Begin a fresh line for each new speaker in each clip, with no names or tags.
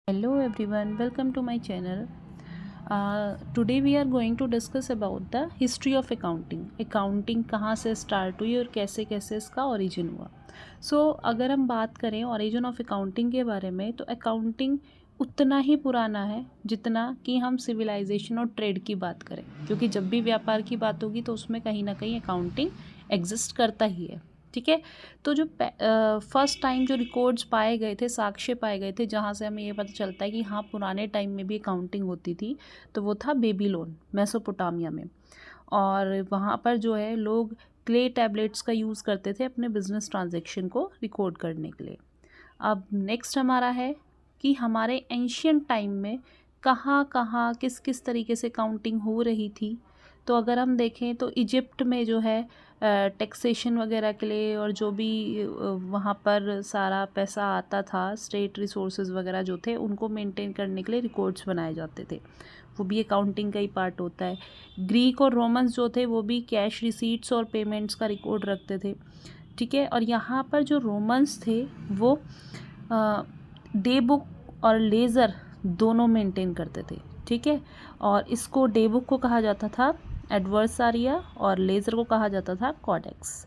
Hello everyone, welcome to my channel. Today we are going to discuss about the history of accounting. Accounting कहाँ से start हुई और कैसे कैसे इसका origin हुआ. अगर हम बात करें origin of accounting के बारे में तो accounting उतना ही पुराना है जितना कि हम civilization और trade की बात करें, क्योंकि जब भी व्यापार की बात होगी तो उसमें कहीं ना कहीं accounting exist करता ही है. ठीक है. तो जो फर्स्ट टाइम जो रिकॉर्ड्स पाए गए थे, साक्ष्य पाए गए थे, जहाँ से हमें ये पता चलता है कि हाँ पुराने टाइम में भी अकाउंटिंग होती थी, तो वो था बेबीलोन, मेसोपोटामिया में. और वहाँ पर जो है लोग क्ले टैबलेट्स का यूज़ करते थे अपने बिजनेस ट्रांजेक्शन को रिकॉर्ड करने के लिए. अब नेक्स्ट हमारा है कि हमारे एंशियंट टाइम में कहाँ कहाँ किस किस तरीके से काउंटिंग हो रही थी. तो अगर हम देखें तो इजिप्ट में जो है टैक्सेशन वगैरह के लिए और जो भी वहाँ पर सारा पैसा आता था, स्टेट रिसोर्सेज वगैरह जो थे उनको मेंटेन करने के लिए रिकॉर्ड्स बनाए जाते थे, वो भी अकाउंटिंग का ही पार्ट होता है. ग्रीक और रोमन्स जो थे वो भी कैश रिसीट्स और पेमेंट्स का रिकॉर्ड रखते थे. ठीक है. और यहाँ पर जो रोमन्स थे वो डे बुक और लेज़र दोनों मेंटेन करते थे. ठीक है. और इसको डे बुक को कहा जाता था एडवर्सारिया और लेज़र को कहा जाता था कॉडेक्स.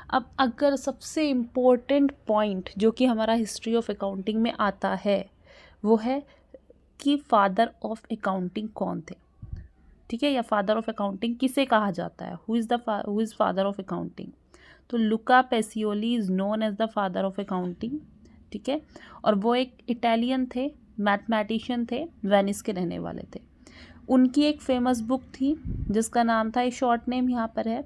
अब अगर सबसे इम्पोर्टेंट पॉइंट जो कि हमारा हिस्ट्री ऑफ अकाउंटिंग में आता है वो है कि फादर ऑफ अकाउंटिंग कौन थे. ठीक है. या फादर ऑफ अकाउंटिंग किसे कहा जाता है, who is father of accounting. तो Luca Pacioli is known as the father of accounting. ठीक है. और वो एक इटालियन थे, मैथमेटिशियन थे, वेनिस के रहने वाले थे. उनकी एक फेमस बुक थी जिसका नाम था, ये शॉर्ट नेम यहाँ पर है,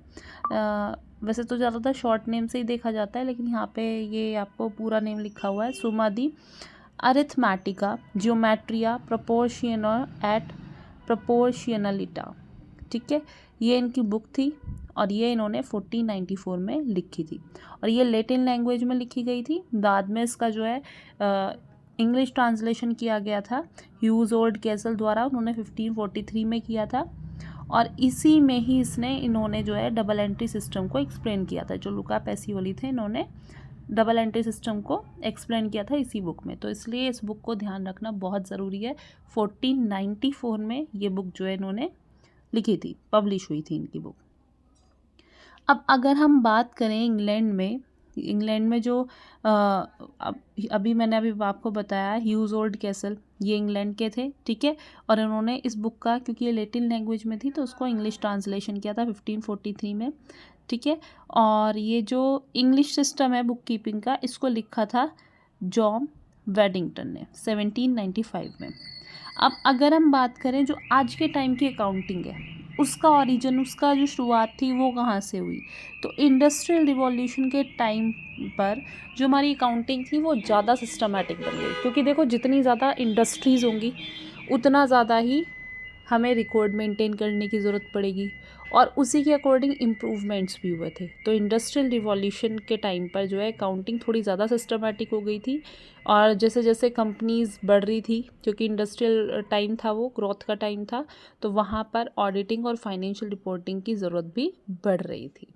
वैसे तो ज़्यादातर शॉर्ट नेम से ही देखा जाता है लेकिन यहाँ पे ये आपको पूरा नेम लिखा हुआ है, सुमा दी अरिथमेटिका जियोमेट्रिया प्रोपोर्शियनल एट प्रोपोर्शियनलिटा. ठीक है. ये इनकी बुक थी और ये इन्होंने 1494 में लिखी थी और ये लैटिन लैंग्वेज में लिखी गई थी. बाद में इसका जो है इंग्लिश ट्रांसलेशन किया गया था ह्यूज ओल्ड कैसल द्वारा, उन्होंने 1543 में किया था. और इसी में ही इन्होंने जो है डबल एंट्री सिस्टम को एक्सप्लेन किया था. जो लुका पेसियोली थे इन्होंने डबल एंट्री सिस्टम को एक्सप्लेन किया था इसी बुक में, तो इसलिए इस बुक को ध्यान रखना बहुत ज़रूरी है. 1494 में ये बुक जो है इन्होंने लिखी थी, पब्लिश हुई थी इनकी बुक. अब अगर हम बात करें इंग्लैंड में जो अभी मैंने आपको बताया ह्यूज ओल्ड कैसल, ये इंग्लैंड के थे. ठीक है. और इन्होंने इस बुक का, क्योंकि ये लैटिन लैंग्वेज में थी तो उसको इंग्लिश ट्रांसलेशन किया था 1543 में. ठीक है. और ये जो इंग्लिश सिस्टम है बुक कीपिंग का, इसको लिखा था जॉन वेडिंगटन ने 1795 में. अब अगर हम बात करें जो आज के टाइम की अकाउंटिंग है उसका ओरिजिन, उसका जो शुरुआत थी वो कहाँ से हुई, तो इंडस्ट्रियल रिवॉल्यूशन के टाइम पर जो हमारी अकाउंटिंग थी वो ज़्यादा सिस्टमेटिक बन गई. क्योंकि देखो जितनी ज़्यादा इंडस्ट्रीज़ होंगी उतना ज़्यादा ही हमें रिकॉर्ड मेंटेन करने की ज़रूरत पड़ेगी और उसी के अकॉर्डिंग इम्प्रूवमेंट्स भी हुए थे. तो इंडस्ट्रियल रिवॉल्यूशन के टाइम पर जो है अकाउंटिंग थोड़ी ज़्यादा सिस्टमेटिक हो गई थी. और जैसे जैसे कंपनीज़ बढ़ रही थी, क्योंकि इंडस्ट्रियल टाइम था, वो ग्रोथ का टाइम था, तो वहाँ पर ऑडिटिंग और फाइनेंशियल रिपोर्टिंग की ज़रूरत भी बढ़ रही थी.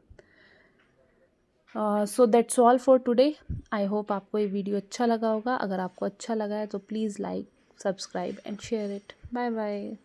So that's all for today. I hope आपको ये वीडियो अच्छा लगा होगा. अगर आपको अच्छा लगा है तो please like, subscribe and share it. Bye bye.